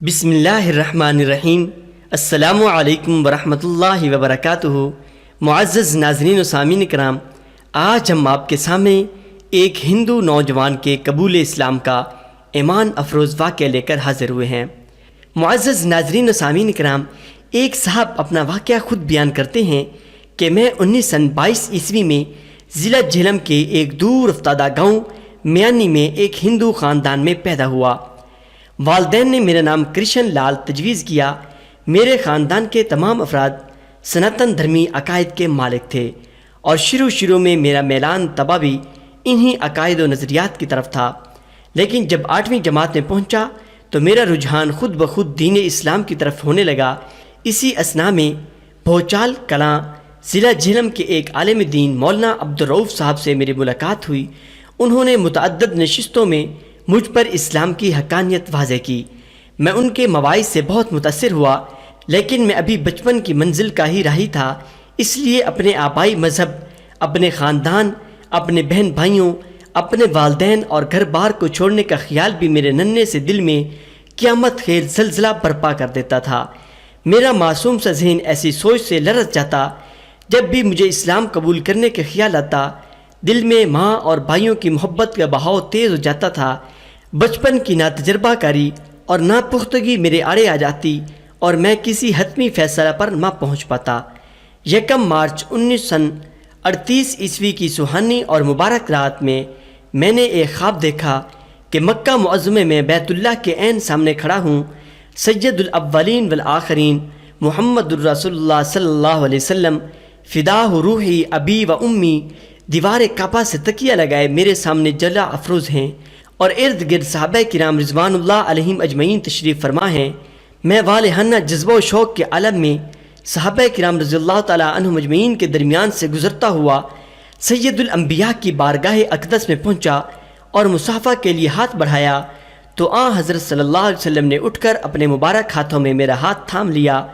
بسم اللہ الرحمن الرحیم۔ السلام علیکم ورحمۃ اللہ وبرکاتہ۔ معزز ناظرین و سامعین کرام، آج ہم آپ کے سامنے ایک ہندو نوجوان کے قبول اسلام کا ایمان افروز واقعہ لے کر حاضر ہوئے ہیں۔ معزز ناظرین و سامعین کرام، ایک صاحب اپنا واقعہ خود بیان کرتے ہیں کہ میں 1922 میں ضلع جہلم کے ایک دور افتادہ گاؤں میانی میں ایک ہندو خاندان میں پیدا ہوا۔ والدین نے میرا نام کرشن لال تجویز کیا۔ میرے خاندان کے تمام افراد سناتن دھرمی عقائد کے مالک تھے اور شروع میں میرا میلان طبع بھی انہی عقائد و نظریات کی طرف تھا، لیکن جب 8ویں جماعت میں پہنچا تو میرا رجحان خود بخود دین اسلام کی طرف ہونے لگا۔ اسی اثناء میں بھوچال کلاں ضلع جہلم کے ایک عالم دین مولانا عبدالرؤف صاحب سے میری ملاقات ہوئی۔ انہوں نے متعدد نشستوں میں مجھ پر اسلام کی حقانیت واضح کی۔ میں ان کے مواعظ سے بہت متاثر ہوا، لیکن میں ابھی بچپن کی منزل کا ہی راہی تھا، اس لیے اپنے آبائی مذہب، اپنے خاندان، اپنے بہن بھائیوں، اپنے والدین اور گھر بار کو چھوڑنے کا خیال بھی میرے ننھے سے دل میں قیامت خیز زلزلہ برپا کر دیتا تھا۔ میرا معصوم سا ذہن ایسی سوچ سے لرز جاتا، جب بھی مجھے اسلام قبول کرنے کا خیال آتا دل میں ماں اور بھائیوں کی محبت کا بہاؤ تیز ہو جاتا تھا۔ بچپن کی ناتجربہ کاری اور ناپختگی میرے آڑے آ جاتی اور میں کسی حتمی فیصلہ پر نہ پہنچ پاتا۔ 1 مارچ 1938 کی سہانی اور مبارک رات میں نے ایک خواب دیکھا کہ مکہ معظمہ میں بیت اللہ کے عین سامنے کھڑا ہوں۔ سید الاولین والآخرین محمد الرسول اللہ صلی اللہ علیہ وسلم فداہ روحی ابی و امی دیوار کعبہ سے تکیہ لگائے میرے سامنے جلا افروز ہیں اور ارد گرد صحابہ کرام رضوان اللہ علیہم اجمعین تشریف فرما ہیں۔ میں والہانہ جذبہ و شوق کے عالم میں صحابہ کرام رضی اللہ تعالیٰ عنہم اجمعین کے درمیان سے گزرتا ہوا سید الانبیاء کی بارگاہ اقدس میں پہنچا اور مصافحہ کے لیے ہاتھ بڑھایا تو حضرت صلی اللہ علیہ وسلم نے اٹھ کر اپنے مبارک ہاتھوں میں میرا ہاتھ تھام لیا،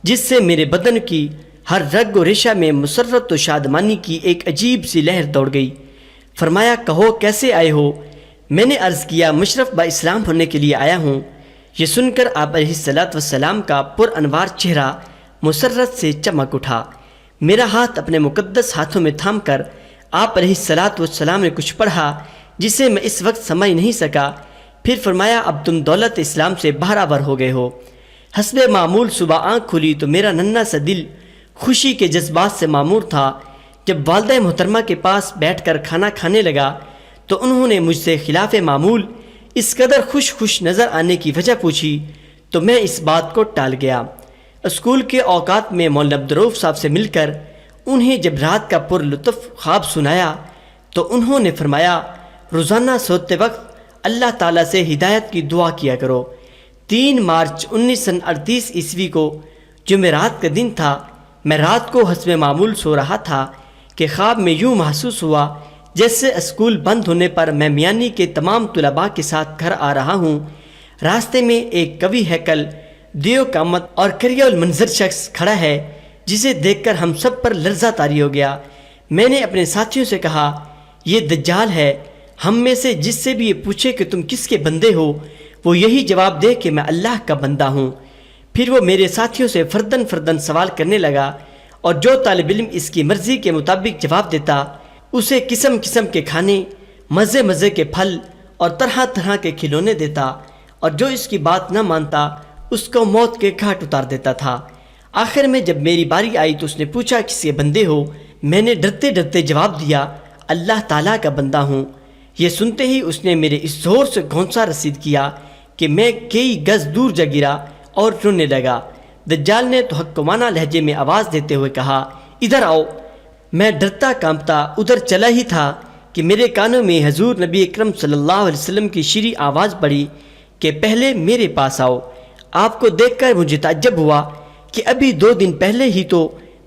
جس سے میرے بدن کی ہر رگ و ریشہ میں مسرت و شادمانی کی ایک عجیب سی لہر دوڑ گئی۔ فرمایا، کہو کیسے آئے ہو؟ میں نے عرض کیا، مشرف با اسلام ہونے کے لیے آیا ہوں۔ یہ سن کر آپ علیہ الصلوۃ والسلام کا پر انوار چہرہ مسرت سے چمک اٹھا۔ میرا ہاتھ اپنے مقدس ہاتھوں میں تھام کر آپ علیہ الصلوۃ والسلام نے کچھ پڑھا جسے میں اس وقت سمجھ نہیں سکا۔ پھر فرمایا، اب تم دولت اسلام سے باخبر ہو گئے ہو۔ حسب معمول صبح آنکھ کھلی تو میرا ننھا سا دل خوشی کے جذبات سے معمور تھا۔ جب والدہ محترمہ کے پاس بیٹھ کر کھانا کھانے لگا تو انہوں نے مجھ سے خلاف معمول اس قدر خوش نظر آنے کی وجہ پوچھی تو میں اس بات کو ٹال گیا۔ اسکول کے اوقات میں مولانا عبدالرؤف صاحب سے مل کر انہیں جب رات کا پر لطف خواب سنایا تو انہوں نے فرمایا، روزانہ سوتے وقت اللہ تعالیٰ سے ہدایت کی دعا کیا کرو۔ 3 مارچ 1938 کو جمعرات کا دن تھا۔ میں رات کو حسب معمول سو رہا تھا کہ خواب میں یوں محسوس ہوا جیسے اسکول بند ہونے پر میں میانی کے تمام طلباء کے ساتھ گھر آ رہا ہوں۔ راستے میں ایک قوی ہیکل، دیو قامت اور کریہ المنظر شخص کھڑا ہے، جسے دیکھ کر ہم سب پر لرزہ طاری ہو گیا۔ میں نے اپنے ساتھیوں سے کہا، یہ دجال ہے۔ ہم میں سے جس سے بھی یہ پوچھے کہ تم کس کے بندے ہو، وہ یہی جواب دے کہ میں اللہ کا بندہ ہوں۔ پھر وہ میرے ساتھیوں سے فردن سوال کرنے لگا اور جو طالب علم اس کی مرضی کے مطابق جواب دیتا اسے قسم قسم کے کھانے، مزے کے پھل اور طرح طرح کے کھلونے دیتا، اور جو اس کی بات نہ مانتا اس کو موت کے گھاٹ اتار دیتا تھا۔ آخر میں جب میری باری آئی تو اس نے پوچھا، کس کے بندے ہو؟ میں نے ڈرتے ڈرتے جواب دیا، اللہ تعالیٰ کا بندہ ہوں۔ یہ سنتے ہی اس نے میرے اس زور سے گھونسا رسید کیا کہ میں کئی گز دور جا گرا اور رونے لگا۔ دجال نے تو حکمانہ لہجے میں آواز دیتے ہوئے کہا، ادھر آؤ۔ میں ڈرتا کانپتا ادھر چلا ہی تھا کہ میرے کانوں میں حضور نبی اکرم صلی اللہ علیہ وسلم کی شیریں آواز پڑی کہ پہلے میرے پاس آؤ۔ آپ کو دیکھ کر مجھے تعجب ہوا کہ ابھی 2 دن پہلے ہی تو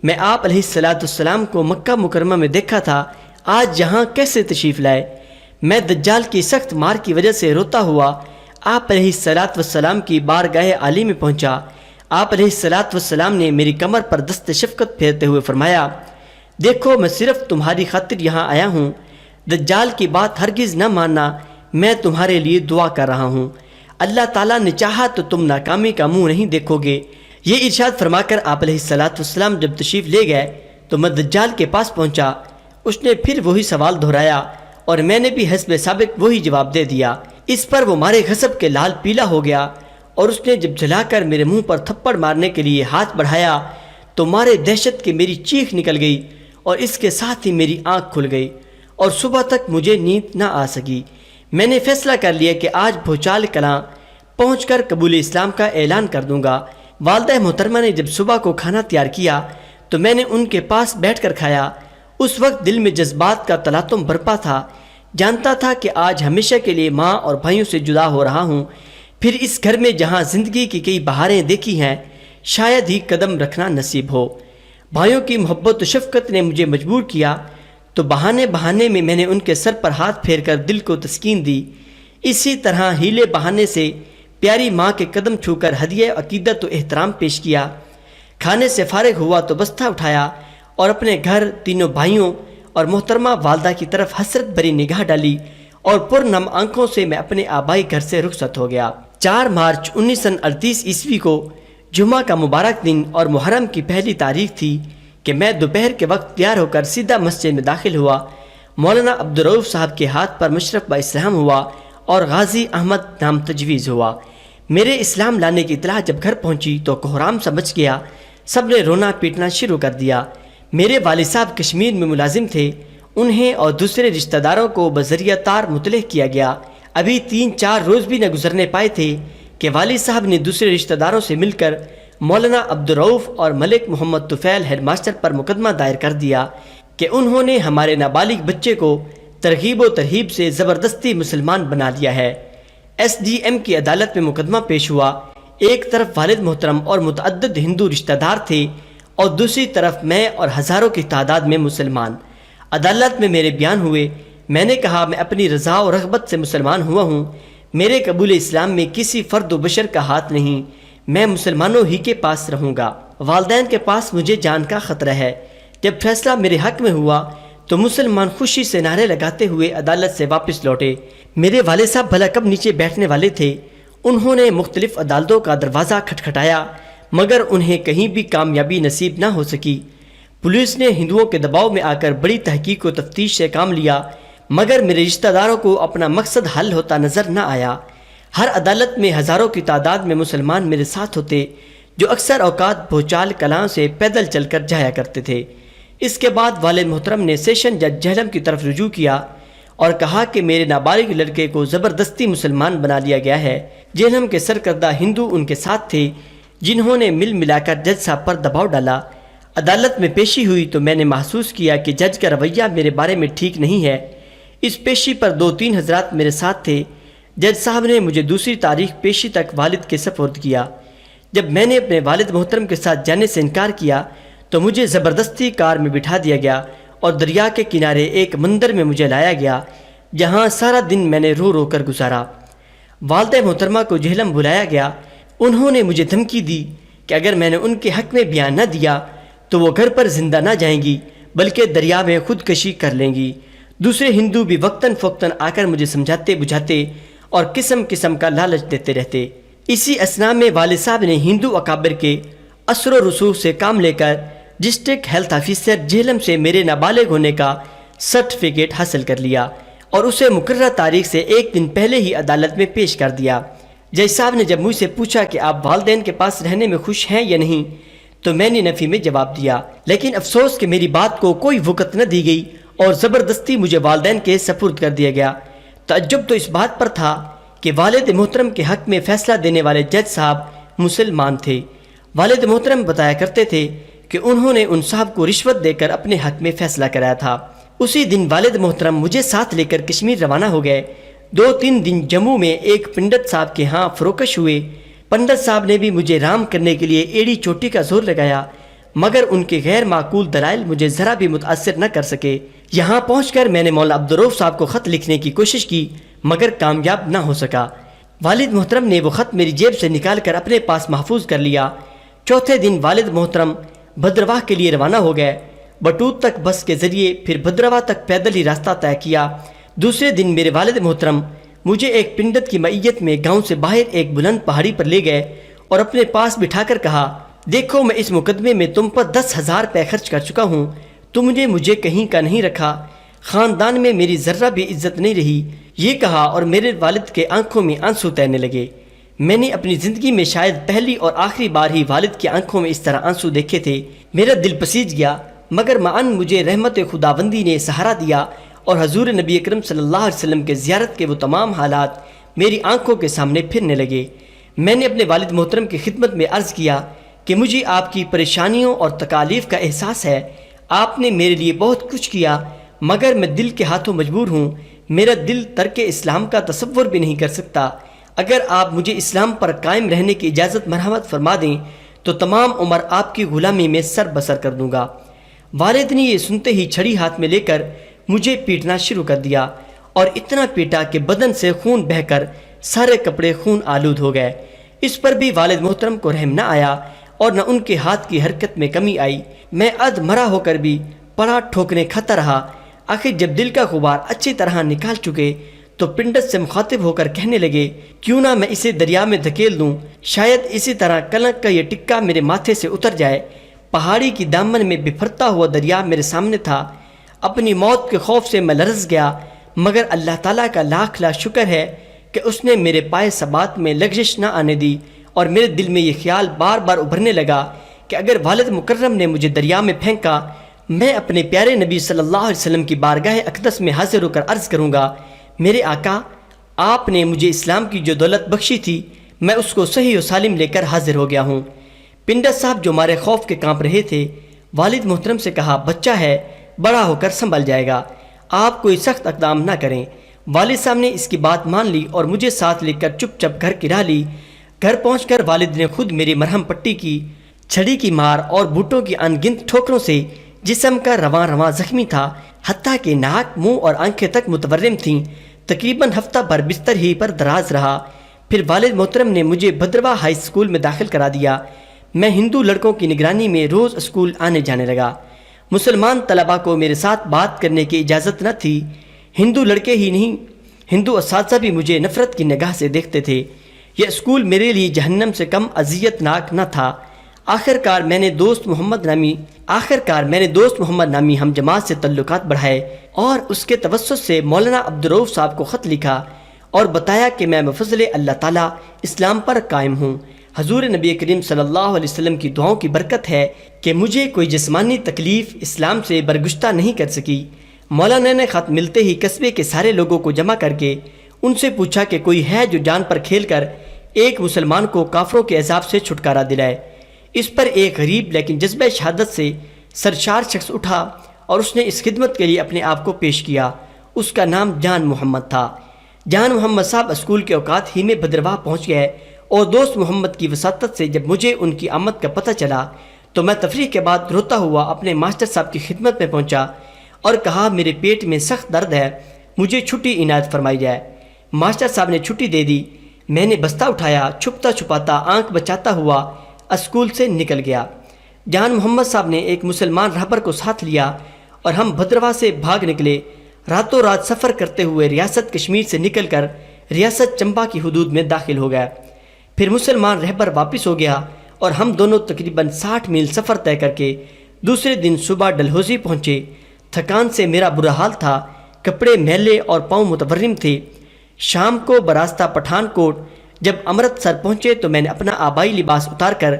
میں آپ علیہ الصلوۃ والسلام کو مکہ مکرمہ میں دیکھا تھا، آج یہاں کیسے تشریف لائے؟ میں دجال کی سخت مار کی وجہ سے روتا ہوا آپ علیہ الصلوۃ والسلام کی بارگاہ عالی میں پہنچا۔ آپ علیہ الصلوۃ والسلام نے میری کمر پر دست شفقت پھیرتے ہوئے فرمایا، دیکھو میں صرف تمہاری خاطر یہاں آیا ہوں، دجال کی بات ہرگز نہ ماننا، میں تمہارے لیے دعا کر رہا ہوں۔ اللہ تعالیٰ نے چاہا تو تم ناکامی کا منہ نہیں دیکھو گے۔ یہ ارشاد فرما کر آپ علیہ السلام جب تشریف لے گئے تو میں دجال کے پاس پہنچا۔ اس نے پھر وہی سوال دہرایا اور میں نے بھی حسب سابق وہی جواب دے دیا۔ اس پر وہ مارے غضب کے لال پیلا ہو گیا اور اس نے جب جھلا کر میرے منہ پر تھپڑ مارنے کے لیے ہاتھ بڑھایا تو مارے دہشت کے میری چیخ نکل گئی اور اس کے ساتھ ہی میری آنکھ کھل گئی اور صبح تک مجھے نیند نہ آ سکی۔ میں نے فیصلہ کر لیا کہ آج بھوچال کلاں پہنچ کر قبول اسلام کا اعلان کر دوں گا۔ والدہ محترمہ نے جب صبح کو کھانا تیار کیا تو میں نے ان کے پاس بیٹھ کر کھایا۔ اس وقت دل میں جذبات کا تلاطم برپا تھا۔ جانتا تھا کہ آج ہمیشہ کے لیے ماں اور بھائیوں سے جدا ہو رہا ہوں، پھر اس گھر میں جہاں زندگی کی کئی بہاریں دیکھی ہیں شاید ہی قدم رکھنا نصیب ہو۔ بھائیوں کی محبت و شفقت نے مجھے مجبور کیا تو بہانے میں نے ان کے سر پر ہاتھ پھیر کر دل کو تسکین دی۔ اسی طرح ہیلے بہانے سے پیاری ماں کے قدم چھو کر ہدیہ عقیدت و احترام پیش کیا۔ کھانے سے فارغ ہوا تو بستہ اٹھایا اور اپنے گھر، تینوں بھائیوں اور محترمہ والدہ کی طرف حسرت بھری نگاہ ڈالی اور پرنم آنکھوں سے میں اپنے آبائی گھر سے رخصت ہو گیا۔ 4 مارچ 1938 عیسوی کو جمعہ کا مبارک دن اور محرم کی پہلی تاریخ تھی کہ میں دوپہر کے وقت تیار ہو کر سیدھا مسجد میں داخل ہوا۔ مولانا عبدالرؤف صاحب کے ہاتھ پر مشرف با اسلام ہوا اور غازی احمد نام تجویز ہوا۔ میرے اسلام لانے کی اطلاع جب گھر پہنچی تو کوہرام سا مچ گیا، سب نے رونا پیٹنا شروع کر دیا۔ میرے والد صاحب کشمیر میں ملازم تھے، انہیں اور دوسرے رشتہ داروں کو بذریعہ تار مطلع کیا گیا۔ ابھی 3-4 روز بھی نہ گزرنے پائے تھے کہ والد صاحب نے دوسرے رشتہ داروں سے مل کر مولانا عبدالرؤف اور ملک محمد طفیل ہیڈ ماسٹر پر مقدمہ دائر کر دیا کہ انہوں نے ہمارے نابالغ بچے کو ترغیب و ترہیب سے زبردستی مسلمان بنا لیا ہے۔ ایس ڈی ایم کی عدالت میں مقدمہ پیش ہوا۔ ایک طرف والد محترم اور متعدد ہندو رشتہ دار تھے اور دوسری طرف میں اور ہزاروں کی تعداد میں مسلمان۔ عدالت میں میرے بیان ہوئے۔ میں نے کہا میں اپنی رضا و رغبت سے مسلمان ہوا ہوں، میرے قبول اسلام میں کسی فرد و بشر کا ہاتھ نہیں، میں مسلمانوں ہی کے پاس رہوں گا۔ والدین کے پاس مجھے جان کا خطرہ ہے۔ جب فیصلہ میرے حق میں ہوا تو مسلمان خوشی سے نعرے لگاتے ہوئے عدالت سے واپس لوٹے۔ میرے والد صاحب بھلا کب نیچے بیٹھنے والے تھے، انہوں نے مختلف عدالتوں کا دروازہ کھٹکھٹایا مگر انہیں کہیں بھی کامیابی نصیب نہ ہو سکی۔ پولیس نے ہندوؤں کے دباؤ میں آ کر بڑی تحقیق و تفتیش سے کام لیا مگر میرے رشتہ داروں کو اپنا مقصد حل ہوتا نظر نہ آیا۔ ہر عدالت میں ہزاروں کی تعداد میں مسلمان میرے ساتھ ہوتے جو اکثر اوقات بھوچال کلاں سے پیدل چل کر جایا کرتے تھے۔ اس کے بعد والد محترم نے سیشن جج جہلم کی طرف رجوع کیا اور کہا کہ میرے نابالغ لڑکے کو زبردستی مسلمان بنا لیا گیا ہے۔ جہلم کے سرکردہ ہندو ان کے ساتھ تھے جنہوں نے مل ملا کر جج صاحب پر دباؤ ڈالا۔ عدالت میں پیشی ہوئی تو میں نے محسوس کیا کہ جج کا رویہ میرے بارے میں ٹھیک نہیں ہے۔ اس پیشی پر 2-3 حضرات میرے ساتھ تھے۔ جج صاحب نے مجھے دوسری تاریخ پیشی تک والد کے سپرد کیا۔ جب میں نے اپنے والد محترم کے ساتھ جانے سے انکار کیا تو مجھے زبردستی کار میں بٹھا دیا گیا اور دریا کے کنارے ایک مندر میں مجھے لایا گیا جہاں سارا دن میں نے رو رو کر گزارا۔ والدہ محترمہ کو جہلم بلایا گیا۔ انہوں نے مجھے دھمکی دی کہ اگر میں نے ان کے حق میں بیان نہ دیا تو وہ گھر پر زندہ نہ جائیں گی بلکہ دریا میں خودکشی کر لیں گی۔ دوسرے ہندو بھی وقتاً فوقتاً آ کر مجھے سمجھاتے بجھاتے اور قسم قسم کا لالچ دیتے رہتے۔ اسی اثناء میں والد صاحب نے ہندو اکابر کے اثر و رسوخ سے کام لے کر ڈسٹرکٹ ہیلتھ آفیسر جہلم سے میرے نابالغ ہونے کا سرٹیفکیٹ حاصل کر لیا اور اسے مقررہ تاریخ سے 1 دن پہلے ہی عدالت میں پیش کر دیا۔ جج صاحب نے جب مجھ سے پوچھا کہ آپ والدین کے پاس رہنے میں خوش ہیں یا نہیں تو میں نے نفی میں جواب دیا، لیکن افسوس کہ میری بات کو کوئی وقت نہ دی گئی اور زبردستی مجھے والدین کے سپرد کر دیا گیا۔ تعجب تو اس بات پر تھا کہ والد محترم کے حق میں فیصلہ دینے والے جج صاحب مسلمان تھے۔ والد محترم بتایا کرتے تھے کہ انہوں نے ان صاحب کو رشوت دے کر اپنے حق میں فیصلہ کرایا تھا۔ اسی دن والد محترم مجھے ساتھ لے کر کشمیر روانہ ہو گئے۔ 2-3 دن جموں میں ایک پنڈت صاحب کے ہاں فروکش ہوئے۔ پنڈت صاحب نے بھی مجھے رام کرنے کے لیے ایڑی چوٹی کا زور لگایا مگر ان کے غیر معقول دلائل مجھے ذرا بھی متاثر نہ کر سکے۔ یہاں پہنچ کر میں نے مولانا عبدالرؤف صاحب کو خط لکھنے کی کوشش کی مگر کامیاب نہ ہو سکا۔ والد محترم نے وہ خط میری جیب سے نکال کر اپنے پاس محفوظ کر لیا۔ چوتھے دن والد محترم بھدرواہ کے لیے روانہ ہو گئے۔ بٹوت تک بس کے ذریعے پھر بھدرواہ تک پیدل ہی راستہ طے کیا۔ دوسرے دن میرے والد محترم مجھے ایک پنڈت کی معیت میں گاؤں سے باہر ایک بلند پہاڑی پر لے گئے اور اپنے پاس بٹھا کر کہا، دیکھو میں اس مقدمے میں تم پر 10,000 روپے خرچ کر چکا ہوں، تم نے مجھے کہیں کا نہیں رکھا، خاندان میں میری ذرہ بھی عزت نہیں رہی۔ یہ کہا اور میرے والد کے آنکھوں میں آنسو تیرنے لگے۔ میں نے اپنی زندگی میں شاید پہلی اور آخری بار ہی والد کی آنکھوں میں اس طرح آنسو دیکھے تھے۔ میرا دل پسیج گیا، مگر معاً مجھے رحمت خداوندی نے سہارا دیا اور حضور نبی اکرم صلی اللہ علیہ وسلم کے زیارت کے وہ تمام حالات میری آنکھوں کے سامنے پھرنے لگے۔ میں نے اپنے والد محترم کی خدمت میں عرض کیا کہ مجھے آپ کی پریشانیوں اور تکالیف کا احساس ہے، آپ نے میرے لیے بہت کچھ کیا، مگر میں دل کے ہاتھوں مجبور ہوں، میرا دل ترک اسلام کا تصور بھی نہیں کر سکتا۔ اگر آپ مجھے اسلام پر قائم رہنے کی اجازت مرحمت فرما دیں تو تمام عمر آپ کی غلامی میں سر بسر کر دوں گا۔ والد نے یہ سنتے ہی چھڑی ہاتھ میں لے کر مجھے پیٹنا شروع کر دیا اور اتنا پیٹا کہ بدن سے خون بہہ کر سارے کپڑے خون آلود ہو گئے۔ اس پر بھی والد محترم کو رحم نہ آیا اور نہ ان کے ہاتھ کی حرکت میں کمی آئی۔ میں اد مرا ہو کر بھی پڑا ٹھوکریں کھاتا رہا۔ آخر جب دل کا غبار اچھی طرح نکال چکے تو پنڈت سے مخاطب ہو کر کہنے لگے، کیوں نہ میں اسے دریا میں دھکیل دوں، شاید اسی طرح کلنک کا یہ ٹکا میرے ماتھے سے اتر جائے۔ پہاڑی کی دامن میں بفرتا ہوا دریا میرے سامنے تھا۔ اپنی موت کے خوف سے میں لرز گیا، مگر اللہ تعالیٰ کا لاکھ لاکھ شکر ہے کہ اس نے میرے پائے ثبات میں لغزش نہ آنے دی، اور میرے دل میں یہ خیال بار بار ابھرنے لگا کہ اگر والد مکرم نے مجھے دریا میں پھینکا، میں اپنے پیارے نبی صلی اللہ علیہ وسلم کی بارگاہ اقدس میں حاضر ہو کر عرض کروں گا، میرے آقا، آپ نے مجھے اسلام کی جو دولت بخشی تھی میں اس کو صحیح و سالم لے کر حاضر ہو گیا ہوں۔ پنڈت صاحب جو ہمارے خوف کے کانپ رہے تھے، والد محترم سے کہا، بچہ ہے، بڑا ہو کر سنبھل جائے گا، آپ کوئی سخت اقدام نہ کریں۔ والد صاحب نے اس کی بات مان لی اور مجھے ساتھ لے کر چپ چپ گھر گرا لی۔ گھر پہنچ کر والد نے خود میری مرہم پٹی کی، چھڑی کی مار اور بوٹوں کی ان گنت ٹھوکروں سے جسم کا رواں رواں زخمی تھا، حتیٰ کہ ناک، منہ اور آنکھیں تک متورم تھیں۔ تقریباً ہفتہ بھر بستر ہی پر دراز رہا۔ پھر والد محترم نے مجھے بھدروا ہائی اسکول میں داخل کرا دیا۔ میں ہندو لڑکوں کی نگرانی میں روز اسکول آنے جانے لگا۔ مسلمان طلباء کو میرے ساتھ بات کرنے کی اجازت نہ تھی۔ ہندو لڑکے ہی نہیں، ہندو اساتذہ بھی مجھے نفرت کی نگاہ سے دیکھتے تھے۔ یہ اسکول میرے لیے جہنم سے کم اذیت ناک نہ تھا۔ آخرکار میں نے دوست محمد نامی ہم جماعت سے تعلقات بڑھائے اور اس کے توسط سے مولانا عبدالرؤف صاحب کو خط لکھا اور بتایا کہ میں بفضل اللہ تعالیٰ اسلام پر قائم ہوں۔ حضور نبی کریم صلی اللہ علیہ وسلم کی دعاؤں کی برکت ہے کہ مجھے کوئی جسمانی تکلیف اسلام سے برگشتہ نہیں کر سکی۔ مولانا نے خط ملتے ہی قصبے کے سارے لوگوں کو جمع کر کے ان سے پوچھا کہ کوئی ہے جو جان پر کھیل کر ایک مسلمان کو کافروں کے عذاب سے چھٹکارا دلائے۔ اس پر ایک غریب لیکن جذبہ شہادت سے سرشار شخص اٹھا اور اس نے اس خدمت کے لیے اپنے آپ کو پیش کیا۔ اس کا نام جان محمد تھا۔ جان محمد صاحب اسکول کے اوقات ہی میں بھدرواہ پہنچ گئے اور دوست محمد کی وساطت سے جب مجھے ان کی آمد کا پتہ چلا تو میں تفریح کے بعد روتا ہوا اپنے ماسٹر صاحب کی خدمت میں پہنچا اور کہا، میرے پیٹ میں سخت درد ہے، مجھے چھٹی عنایت فرمائی جائے۔ ماسٹر صاحب نے چھٹی دے دی۔ میں نے بستہ اٹھایا، چھپتا چھپاتا آنکھ بچاتا ہوا اسکول سے نکل گیا۔ جان محمد صاحب نے ایک مسلمان رہبر کو ساتھ لیا اور ہم بھدرواہ سے بھاگ نکلے۔ راتوں رات سفر کرتے ہوئے ریاست کشمیر سے نکل کر ریاست چمبا کی حدود میں داخل ہو گئے۔ پھر مسلمان رہبر واپس ہو گیا اور ہم دونوں تقریباً 60 میل سفر طے کر کے دوسرے دن صبح ڈلہوزی پہنچے۔ تھکان سے میرا برا حال تھا، کپڑے میلے اور پاؤں متورم تھے۔ شام کو براستہ پٹھان کوٹ جب امرتسر پہنچے تو میں نے اپنا آبائی لباس اتار کر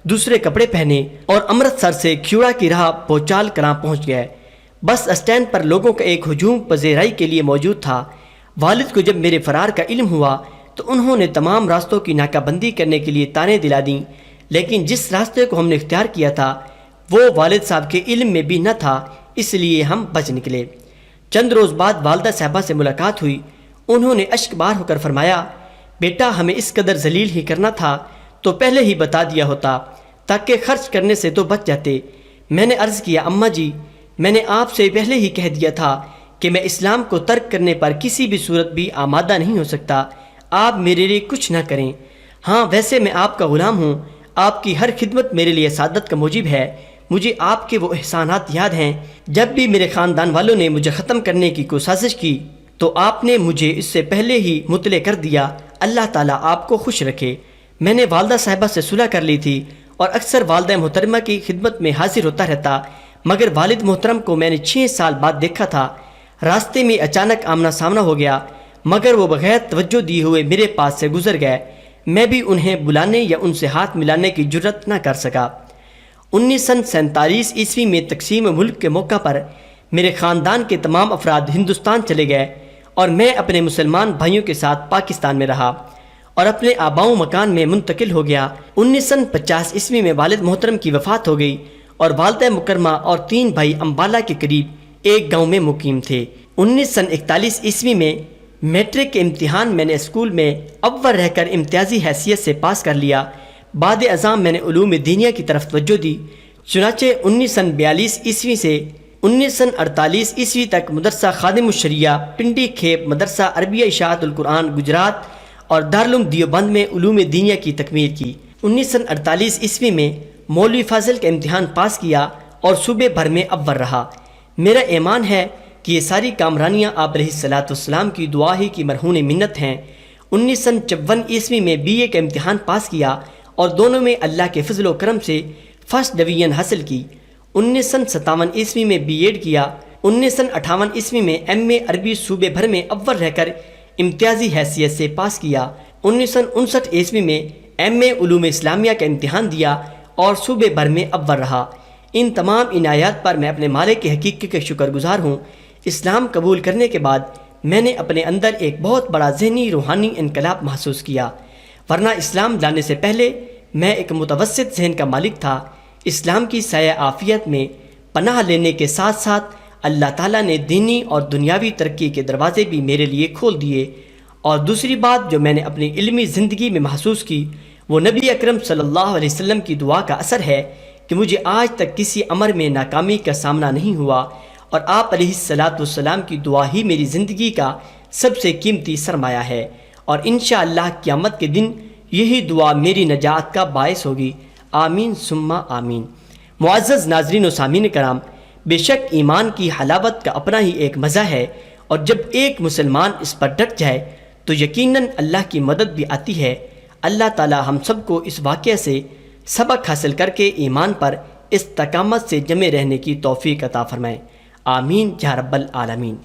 دوسرے کپڑے پہنے اور امرتسر سے کھیوڑا کی راہ پوچال کلاں پہنچ گئے۔ بس اسٹینڈ پر لوگوں کا ایک ہجوم پذیرائی کے لیے موجود تھا۔ والد کو جب میرے فرار کا علم ہوا تو انہوں نے تمام راستوں کی ناکہ بندی کرنے کے لیے تانے دلا دیں، لیکن جس راستے کو ہم نے اختیار کیا تھا وہ والد صاحب کے علم میں بھی نہ تھا، اس لیے ہم بچ نکلے۔ چند روز بعد والدہ صاحبہ سے ملاقات ہوئی۔ انہوں نے اشک بار ہو کر فرمایا، بیٹا ہمیں اس قدر ذلیل ہی کرنا تھا تو پہلے ہی بتا دیا ہوتا تاکہ خرچ کرنے سے تو بچ جاتے۔ میں نے عرض کیا، اماں جی، میں نے آپ سے پہلے ہی کہہ دیا تھا کہ میں اسلام کو ترک کرنے پر کسی بھی صورت بھی آمادہ نہیں ہو سکتا، آپ میرے لیے کچھ نہ کریں۔ ہاں ویسے میں آپ کا غلام ہوں، آپ کی ہر خدمت میرے لیے سعادت کا موجب ہے۔ مجھے آپ کے وہ احسانات یاد ہیں جب بھی میرے خاندان والوں نے مجھے ختم کرنے کی کوئی سازش کی تو آپ نے مجھے اس سے پہلے ہی مطلع کر دیا۔ اللہ تعالیٰ آپ کو خوش رکھے۔ میں نے والدہ صاحبہ سے صلح کر لی تھی اور اکثر والدہ محترمہ کی خدمت میں حاضر ہوتا رہتا، مگر والد محترم کو میں نے 6 سال بعد دیکھا تھا۔ راستے میں اچانک آمنا سامنا ہو گیا، مگر وہ بغیر توجہ دیے ہوئے میرے پاس سے گزر گئے۔ میں بھی انہیں بلانے یا ان سے ہاتھ ملانے کی جرت نہ کر سکا۔ 1947 عیسوی میں تقسیم ملک کے موقع پر میرے خاندان کے تمام افراد ہندوستان چلے گئے اور میں اپنے مسلمان بھائیوں کے ساتھ پاکستان میں رہا اور اپنے آباؤں مکان میں منتقل ہو گیا۔ 1950 عیسوی میں والد محترم کی وفات ہو گئی اور والدہ مکرمہ اور 3 بھائی امبالہ کے قریب ایک گاؤں میں مقیم تھے۔ 1941 عیسوی میں میٹرک کے امتحان میں نے اسکول میں اول رہ کر امتیازی حیثیت سے پاس کر لیا۔ بعد ازاں میں نے علوم دینیہ کی طرف توجہ دی، چنانچہ 1942 عیسوی سے 1948 عیسوی تک مدرسہ خادم الشریعہ پنڈی کھیپ، مدرسہ عربیہ اشاعت القرآن گجرات اور دارالعلوم دیوبند میں علوم دینیہ کی تکمیل کی۔ 1948 عیسوی میں مولوی فاضل کا امتحان پاس کیا اور صوبے بھر میں اول رہا۔ میرا ایمان ہے کہ یہ ساری کامرانیاں آپ علیہ الصلاۃ والسلام کی دعا ہی کی مرہون منت ہیں۔ 1954 عیسوی میں BA کا امتحان پاس کیا اور دونوں میں اللہ کے فضل و کرم سے فرسٹ ڈویژن حاصل کی۔ 1957 عیسوی میں B.Ed کیا۔ 1958 عیسوی میں MA عربی صوبے بھر میں اول رہ کر امتیازی حیثیت سے پاس کیا۔ 1959 عیسوی میں MA علوم اسلامیہ کا امتحان دیا اور صوبے بھر میں اول رہا۔ ان تمام عنایات پر میں اپنے مالک کے حقیقی کے شکر گزار ہوں۔ اسلام قبول کرنے کے بعد میں نے اپنے اندر ایک بہت بڑا ذہنی روحانی انقلاب محسوس کیا، ورنہ اسلام لانے سے پہلے میں ایک متوسط ذہن کا مالک تھا۔ اسلام کی سایہ عافیت میں پناہ لینے کے ساتھ ساتھ اللہ تعالیٰ نے دینی اور دنیاوی ترقی کے دروازے بھی میرے لیے کھول دیے۔ اور دوسری بات جو میں نے اپنی علمی زندگی میں محسوس کی وہ نبی اکرم صلی اللہ علیہ وسلم کی دعا کا اثر ہے کہ مجھے آج تک کسی امر میں ناکامی کا سامنا نہیں ہوا، اور آپ علیہ الصلاۃ والسلام کی دعا ہی میری زندگی کا سب سے قیمتی سرمایہ ہے، اور انشاءاللہ قیامت کے دن یہی دعا میری نجات کا باعث ہوگی۔ آمین ثم آمین۔ معزز ناظرین و سامعین کرام، بے شک ایمان کی حلاوت کا اپنا ہی ایک مزہ ہے، اور جب ایک مسلمان اس پر ڈٹ جائے تو یقیناً اللہ کی مدد بھی آتی ہے۔ اللہ تعالی ہم سب کو اس واقعہ سے سبق حاصل کر کے ایمان پر استقامت سے جمے رہنے کی توفیق عطا فرمائے۔ آمین یا رب العالمین۔